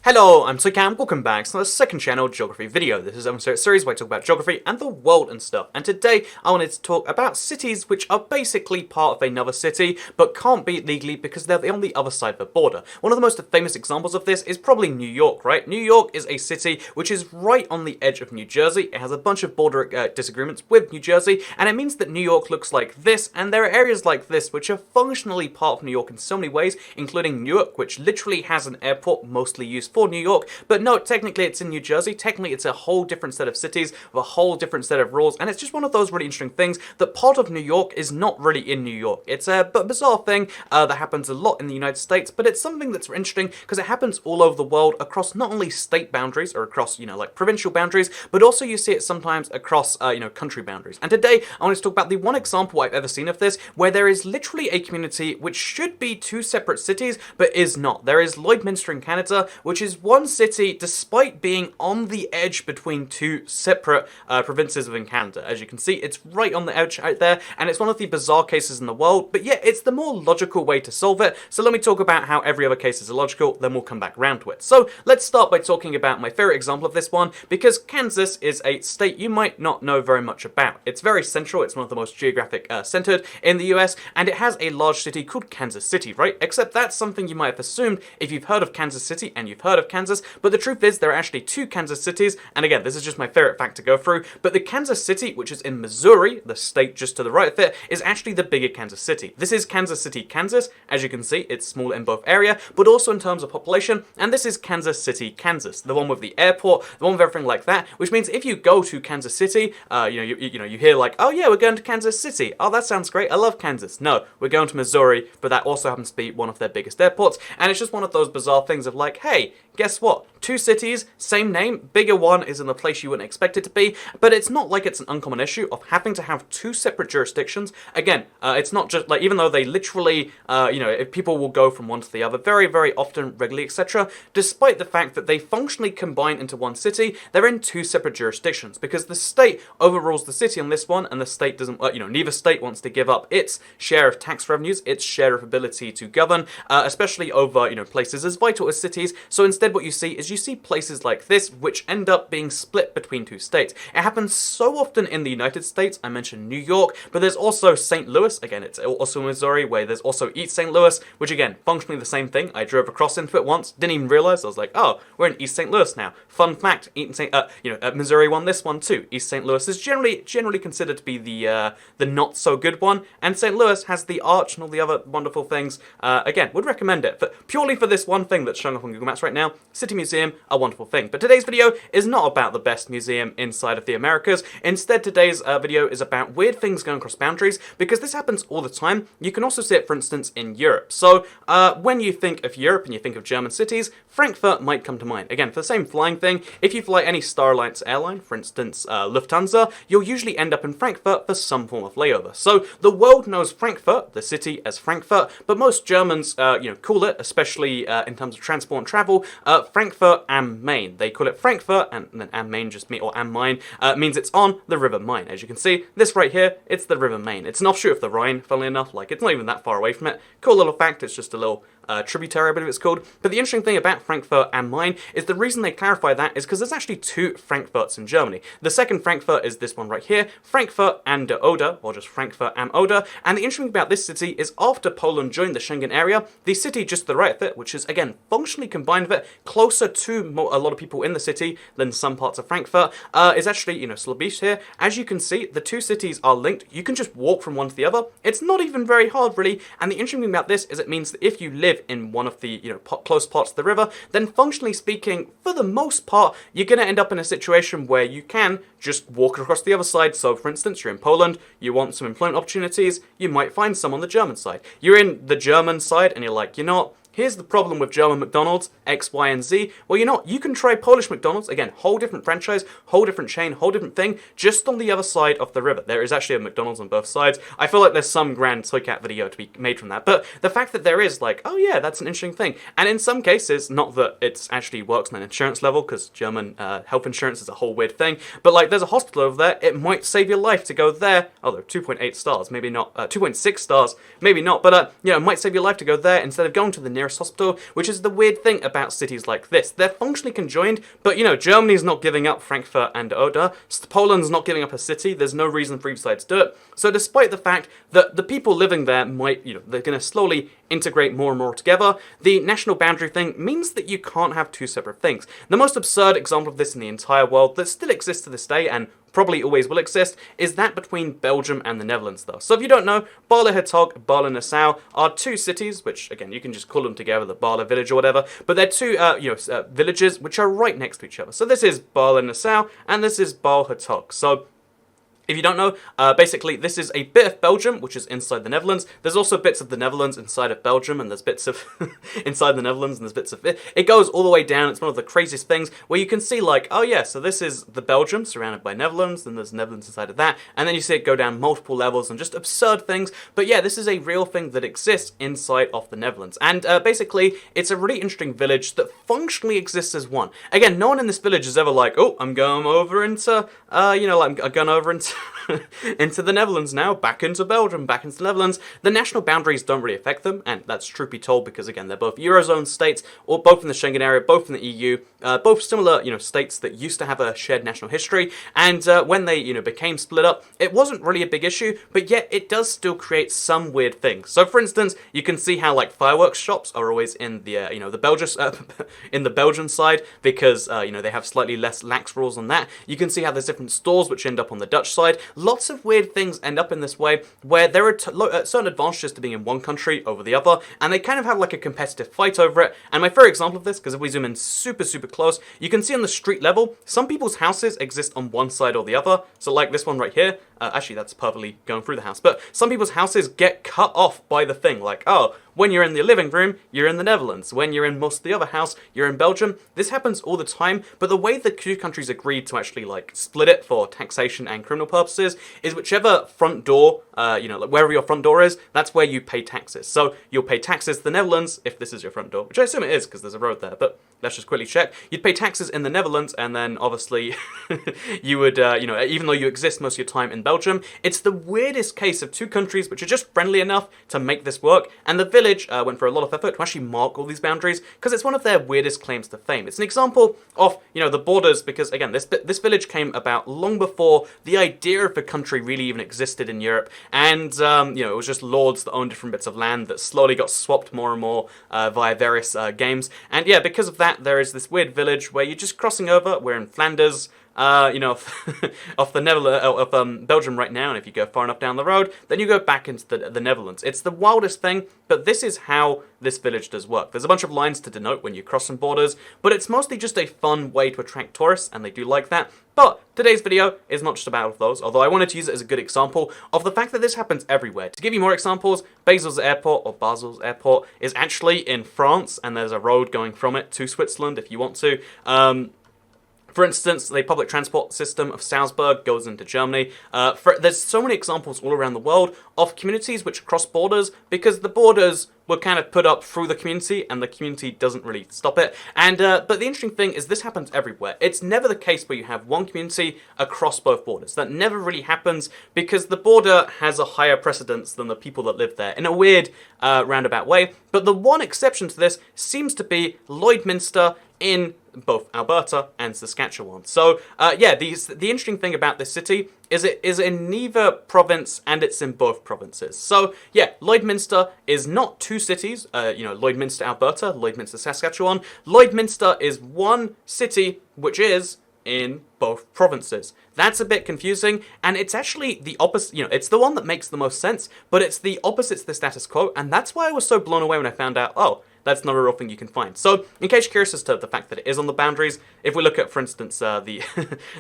Hello, I'm Cam, welcome back to the second channel geography video. This is a series where I talk about geography and the world and stuff. And today I wanted to talk about cities which are basically part of another city but can't be legally because they're on the other side of the border. One of the most famous examples of this is probably New York, right? New York is a city which is right on the edge of New Jersey. It has a bunch of border disagreements with New Jersey, and it means that New York looks like this, and there are areas like this which are functionally part of New York in so many ways, including Newark, which literally has an airport mostly used for New York, but no, technically it's in New Jersey. Technically it's a whole different set of cities with a whole different set of rules, and it's just one of those really interesting things that part of New York is not really in New York. It's a bizarre thing that happens a lot in the United States, but it's something that's interesting because it happens all over the world across not only state boundaries or across, like provincial boundaries, but also you see it sometimes across, country boundaries. And today I want to talk about the one example I've ever seen of this where there is literally a community which should be two separate cities, but is not. There is Lloydminster in Canada, which is one city despite being on the edge between two separate provinces within Canada. As you can see, it's right on the edge out there, and it's one of the bizarre cases in the world, but yeah, it's the more logical way to solve it. So let me talk about how every other case is illogical, then we'll come back round to it. So let's start by talking about my favorite example of this one, because Kansas is a state you might not know very much about. It's very central, it's one of the most geographic centered in the US, and it has a large city called Kansas City, right? Except that's something you might have assumed if you've heard of Kansas City and you've heard of Kansas, but the truth is there are actually two Kansas cities, and again, this is just my favorite fact to go through, but the Kansas City, which is in Missouri, the state just to the right of it, is actually the bigger Kansas City. This is Kansas City, Kansas. As you can see, it's small in both area, but also in terms of population, and this is Kansas City, Kansas, the one with the airport, the one with everything like that, which means if you go to Kansas City, you hear like, oh yeah, we're going to Kansas City. Oh, that sounds great. I love Kansas. No, we're going to Missouri, but that also happens to be one of their biggest airports, and it's just one of those bizarre things of like, hey, guess what? Two cities, same name, bigger one is in the place you wouldn't expect it to be, but it's not like it's an uncommon issue of having to have two separate jurisdictions. Again, it's not just like, even though they literally, if people will go from one to the other very, very often, regularly, etc., despite the fact that they functionally combine into one city, they're in two separate jurisdictions because the state overrules the city on this one, and the state doesn't, neither state wants to give up its share of tax revenues, its share of ability to govern, especially over, places as vital as cities. So instead what you see is you see places like this which end up being split between two states. It happens so often in the United States. I mentioned New York, but there's also St. Louis. Again, it's also Missouri, where there's also East St. Louis, which again, functionally the same thing. I drove across into it once, didn't even realize. I was like, oh, we're in East St. Louis now. Fun fact, Missouri won this one too. East St. Louis is generally considered to be the not so good one, and St. Louis has the arch and all the other wonderful things. Again, would recommend it, but purely for this one thing that's showing up on Google Maps right now. City Museum, a wonderful thing. But today's video is not about the best museum inside of the Americas. Instead, today's video is about weird things going across boundaries, because this happens all the time. You can also see it, for instance, in Europe. So when you think of Europe and you think of German cities, Frankfurt might come to mind. Again, for the same flying thing, if you fly any Star Alliance airline, for instance, Lufthansa, you'll usually end up in Frankfurt for some form of layover. So the world knows Frankfurt, the city, as Frankfurt, but most Germans, call it, especially in terms of transport and travel, Frankfurt am Main. They call it Frankfurt, and then am Main or am Main means it's on the River Main. As you can see, this right here, it's the River Main. It's an offshoot of the Rhine, funnily enough. Like, it's not even that far away from it. Cool little fact, it's just a little tributary, I believe it's called. But the interesting thing about Frankfurt am Main is the reason they clarify that is because there's actually two Frankfurts in Germany. The second Frankfurt is this one right here, Frankfurt an der Oder, or just Frankfurt am Oder. And the interesting thing about this city is after Poland joined the Schengen area, the city just to the right of it, which is again functionally combined with it, closer to a lot of people in the city than some parts of Frankfurt, is actually, Slabish here. As you can see, the two cities are linked. You can just walk from one to the other. It's not even very hard, really. And the interesting thing about this is it means that if you live in one of the, close parts of the river, then functionally speaking, for the most part, you're going to end up in a situation where you can just walk across the other side. So, for instance, you're in Poland, you want some employment opportunities, you might find some on the German side. You're in the German side, and you're like, here's the problem with German McDonald's, X, Y, and Z. Well, you can try Polish McDonald's. Again, whole different franchise, whole different chain, whole different thing, just on the other side of the river. There is actually a McDonald's on both sides. I feel like there's some grand toy cat video to be made from that. But the fact that there is like, oh yeah, that's an interesting thing. And in some cases, not that it actually works on an insurance level, because German health insurance is a whole weird thing, but like there's a hospital over there, it might save your life to go there. Oh, they're 2.8 stars, maybe not, 2.6 stars, maybe not, but it might save your life to go there instead of going to the nearest nearest hospital, which is the weird thing about cities like this. They're functionally conjoined, but Germany's not giving up Frankfurt and Oder, Poland's not giving up a city, there's no reason for either side to do it. So despite the fact that the people living there might, they're going to slowly integrate more and more together, the national boundary thing means that you can't have two separate things. The most absurd example of this in the entire world that still exists to this day, and probably always will exist, is that between Belgium and the Netherlands, though. So if you don't know, Baarle-Hertog, Baarle-Nassau are two cities, which, again, you can just call them together, the Baarle village or whatever, but they're two, villages which are right next to each other. So this is Baarle-Nassau, and this is Baarle-Hertog. So if you don't know, basically this is a bit of Belgium, which is inside the Netherlands. There's also bits of the Netherlands inside of Belgium, and there's bits of inside the Netherlands, and there's bits of it. It goes all the way down. It's one of the craziest things where you can see, like, oh yeah, so this is the Belgium surrounded by Netherlands, then there's Netherlands inside of that, and then you see it go down multiple levels and just absurd things. But yeah, this is a real thing that exists inside of the Netherlands, and basically it's a really interesting village that functionally exists as one. Again, no one in this village is ever like, oh, I'm going over into, I'm going over into into the Netherlands now, back into Belgium, back into the Netherlands. The national boundaries don't really affect them, and that's truth be told because, again, they're both Eurozone states, or both in the Schengen area, both in the EU, both similar, states that used to have a shared national history, and when they, became split up, it wasn't really a big issue, but yet it does still create some weird things. So, for instance, you can see how, like, fireworks shops are always in the, the in the Belgian side, because, they have slightly less lax rules on that. You can see how there's different stores which end up on the Dutch side. Lots of weird things end up in this way, where there are certain advantages to being in one country over the other, and they kind of have like a competitive fight over it. And my favorite example of this, because if we zoom in super close, you can see on the street level, some people's houses exist on one side or the other. So like this one right here, actually that's perfectly going through the house, but some people's houses get cut off by the thing, like, oh, when you're in the living room, you're in the Netherlands. When you're in most of the other house, you're in Belgium. This happens all the time, but the way the two countries agreed to actually, like, split it for taxation and criminal purposes is whichever front door, like wherever your front door is, that's where you pay taxes. So you'll pay taxes to the Netherlands if this is your front door, which I assume it is because there's a road there, but let's just quickly check. You'd pay taxes in the Netherlands, and then obviously you would, even though you exist most of your time in Belgium, it's the weirdest case of two countries which are just friendly enough to make this work, and the village went for a lot of effort to actually mark all these boundaries because it's one of their weirdest claims to fame. It's an example of, the borders, because again, this village came about long before the idea of a country really even existed in Europe, and it was just lords that owned different bits of land that slowly got swapped more and more via various games. And yeah, because of that, there is this weird village where you're just crossing over. We're in Flanders, off the Netherlands, of Belgium right now, and if you go far enough down the road, then you go back into the Netherlands. It's the wildest thing, but this is how this village does work. There's a bunch of lines to denote when you cross some borders, but it's mostly just a fun way to attract tourists, and they do like that. But today's video is not just about those, although I wanted to use it as a good example of the fact that this happens everywhere. To give you more examples, Basel's airport, or Basel's airport, is actually in France, and there's a road going from it to Switzerland if you want to. For instance, the public transport system of Salzburg goes into Germany. There's so many examples all around the world of communities which cross borders because the borders were kind of put up through the community, and the community doesn't really stop it. And but the interesting thing is this happens everywhere. It's never the case where you have one community across both borders. That never really happens because the border has a higher precedence than the people that live there in a weird roundabout way. But the one exception to this seems to be Lloydminster in both Alberta and Saskatchewan. So yeah, the interesting thing about this city is it is in neither province and it's in both provinces. So yeah, Lloydminster is not two cities, Lloydminster, Alberta, Lloydminster, Saskatchewan. Lloydminster is one city which is in both provinces. That's a bit confusing, and it's actually the opposite, it's the one that makes the most sense, but it's the opposite to the status quo, and that's why I was so blown away when I found out, oh, that's not a real thing you can find. So, in case you're curious as to the fact that it is on the boundaries, if we look at, for instance, the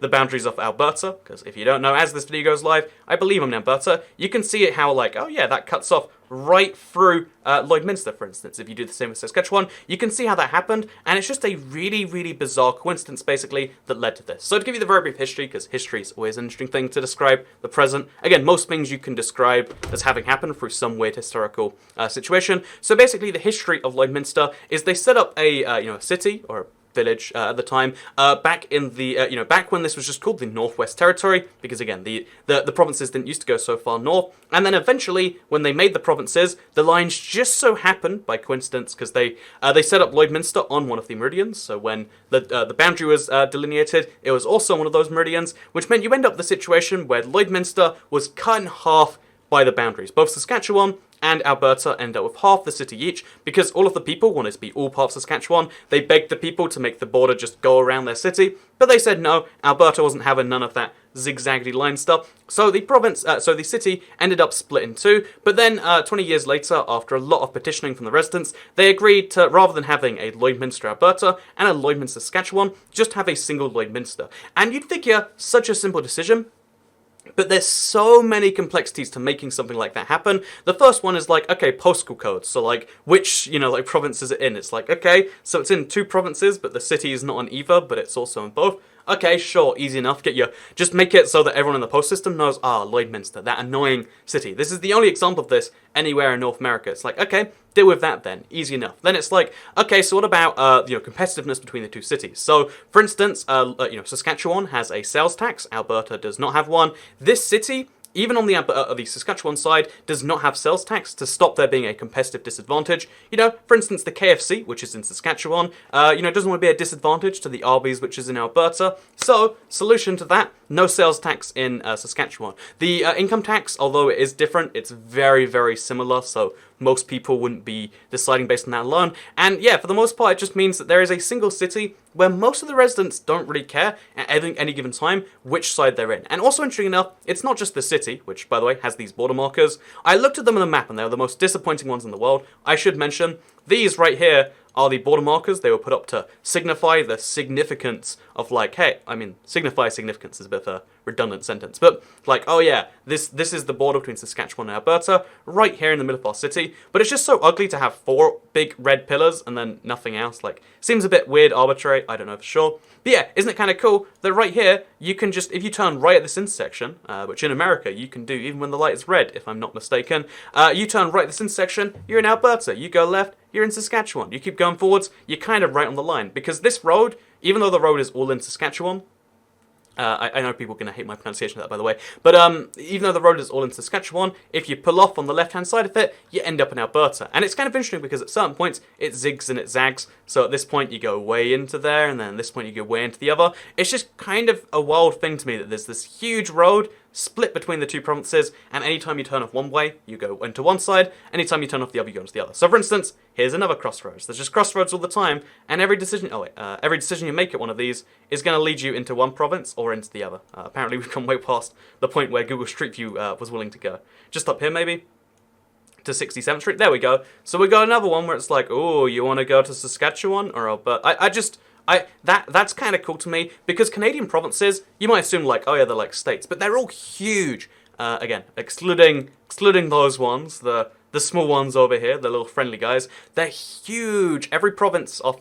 the boundaries of Alberta, because if you don't know, as this video goes live, I believe I'm in Alberta, you can see it how, like, oh yeah, that cuts off right through Lloydminster, for instance. If you do the same with Saskatchewan, you can see how that happened, and it's just a really, really bizarre coincidence, basically, that led to this. So to give you the very brief history, because history is always an interesting thing to describe the present. Again, most things you can describe as having happened through some weird historical situation. So basically, the history of Lloydminster is they set up a city, or village at the time, back in the back when this was just called the Northwest Territory, because again the provinces didn't used to go so far north, and then eventually when they made the provinces, the lines just so happened by coincidence because they set up Lloydminster on one of the meridians. So when the boundary was delineated, it was also one of those meridians, which meant you end up the situation where Lloydminster was cut in half by the boundaries. Both Saskatchewan and Alberta end up with half the city each, because all of the people wanted to be all part of Saskatchewan. They begged the people to make the border just go around their city, but they said no, Alberta wasn't having none of that zigzaggedy line stuff, so the city ended up split in two. But then 20 years later, after a lot of petitioning from the residents, they agreed to, rather than having a Lloydminster Alberta and a Lloydminster Saskatchewan, just have a single Lloydminster. And you'd figure such a simple decision, but there's so many complexities to making something like that happen. The first one is like, okay, postal codes. So like, which, like province is it in? It's like, okay, so it's in two provinces, but the city is not on either, but it's also in both. Okay, sure, easy enough. Just make it so that everyone in the post system knows, Lloydminster, that annoying city. This is the only example of this anywhere in North America. It's like, okay, deal with that then, easy enough. Then it's like, okay, so what about, competitiveness between the two cities? So, for instance, Saskatchewan has a sales tax, Alberta does not have one. This city, even on the Saskatchewan side, does not have sales tax to stop there being a competitive disadvantage. For instance, the KFC, which is in Saskatchewan, doesn't want to be a disadvantage to the Arby's, which is in Alberta. So, solution to that, no sales tax in Saskatchewan. The income tax, although it is different, it's very, very similar, so most people wouldn't be deciding based on that alone. And yeah, for the most part, it just means that there is a single city where most of the residents don't really care at any given time which side they're in. And also, interesting enough, it's not just the city, which, by the way, has these border markers. I looked at them on the map, and they were the most disappointing ones in the world. I should mention, these right here are the border markers. They were put up to signify the significance of, like, hey, signify significance is a bit of a redundant sentence, but like, oh yeah, this is the border between Saskatchewan and Alberta, right here in the middle of our city. But it's just so ugly to have 4 big red pillars and then nothing else. Like, seems a bit weird, arbitrary, I don't know for sure. But yeah, isn't it kind of cool that right here, you can just, if you turn right at this intersection, which in America you can do even when the light is red, if I'm not mistaken, you turn right at this intersection, you're in Alberta. You go left, you're in Saskatchewan. You keep going forwards, you're kind of right on the line. Because this road, even though the road is all in Saskatchewan, I know people are going to hate my pronunciation of that, by the way, but even though the road is all in Saskatchewan, if you pull off on the left-hand side of it, you end up in Alberta. And it's kind of interesting because at certain points, it zigs and it zags. So at this point, you go way into there, and then at this point, you go way into the other. It's just kind of a wild thing to me that there's this huge road split between the two provinces, and anytime you turn off one way, you go into one side, anytime you turn off the other, you go into the other. So for instance, here's another crossroads. There's just crossroads all the time, and every decision you make at one of these is going to lead you into one province or into the other. Apparently we've come way past the point where Google Street View was willing to go. Just up here maybe? To 67th Street? There we go. So we got another one where it's like, oh, you want to go to Saskatchewan or Alberta? That's kind of cool to me, because Canadian provinces, you might assume like, oh yeah, they're like states, but they're all huge. Again, excluding those ones, the small ones over here, the little friendly guys, they're huge. Every province of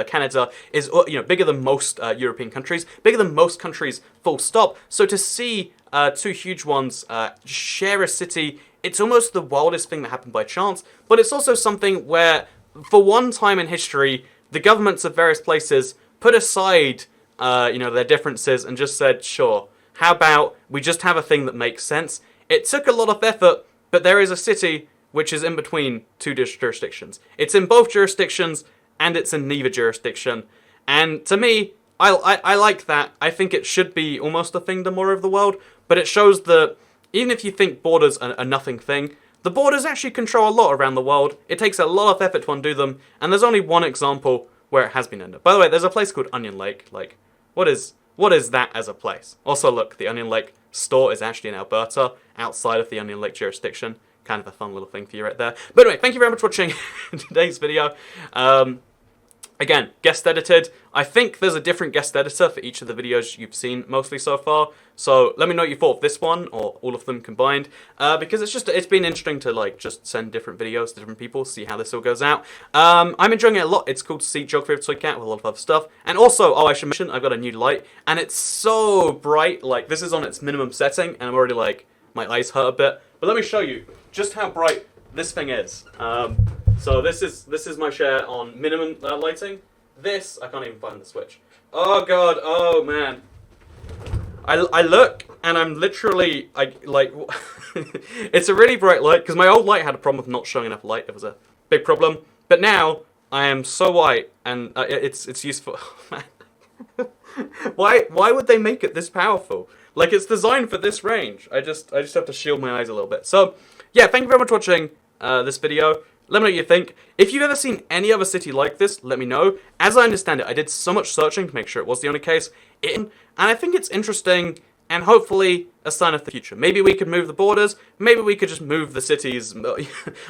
Canada is bigger than most European countries, bigger than most countries, full stop. So to see two huge ones share a city, it's almost the wildest thing that happened by chance, but it's also something where, for one time in history, the governments of various places put aside, their differences and just said, sure, how about we just have a thing that makes sense? It took a lot of effort, but there is a city which is in between two jurisdictions. It's in both jurisdictions, and it's in neither jurisdiction. And to me, I like that. I think it should be almost a thingdom more of the world, but it shows that even if you think borders are a nothing thing, the borders actually control a lot around the world. It takes a lot of effort to undo them, and there's only one example where it has been undone. By the way, there's a place called Onion Lake. Like, what is that as a place? Also, look, the Onion Lake store is actually in Alberta, outside of the Onion Lake jurisdiction. Kind of a fun little thing for you right there. But anyway, thank you very much for watching today's video. Again, guest edited. I think there's a different guest editor for each of the videos you've seen mostly so far. So let me know what you thought of this one or all of them combined, because it's been interesting to just send different videos to different people, see how this all goes out. I'm enjoying it a lot. It's cool to see Geography of Toy Cat with a lot of other stuff. And also, I should mention, I've got a new light, and it's so bright. Like, this is on its minimum setting, and I'm already my eyes hurt a bit. But let me show you just how bright this thing is. So this is my share on minimum lighting. This, I can't even find the switch. Oh god, oh man. I look, and I'm literally, it's a really bright light, because my old light had a problem with not showing enough light. It was a big problem. But now, I am so white, and it's useful. Man. Why would they make it this powerful? Like, it's designed for this range. I just have to shield my eyes a little bit. So, yeah, thank you very much for watching this video. Let me know what you think. If you've ever seen any other city like this, let me know. As I understand it, I did so much searching to make sure it was the only case. And I think it's interesting and hopefully a sign of the future. Maybe we could move the borders. Maybe we could just move the cities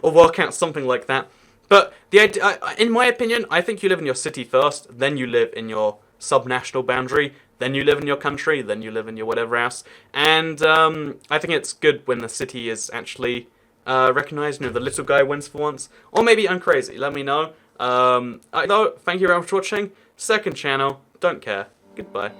or work out something like that. But the idea, in my opinion, I think you live in your city first, then you live in your subnational boundary, then you live in your country, then you live in your whatever else. And I think it's good when the city is actually recognized, the little guy wins for once. Or maybe I'm crazy, let me know. Thank you very much for watching. Second channel, don't care. Goodbye.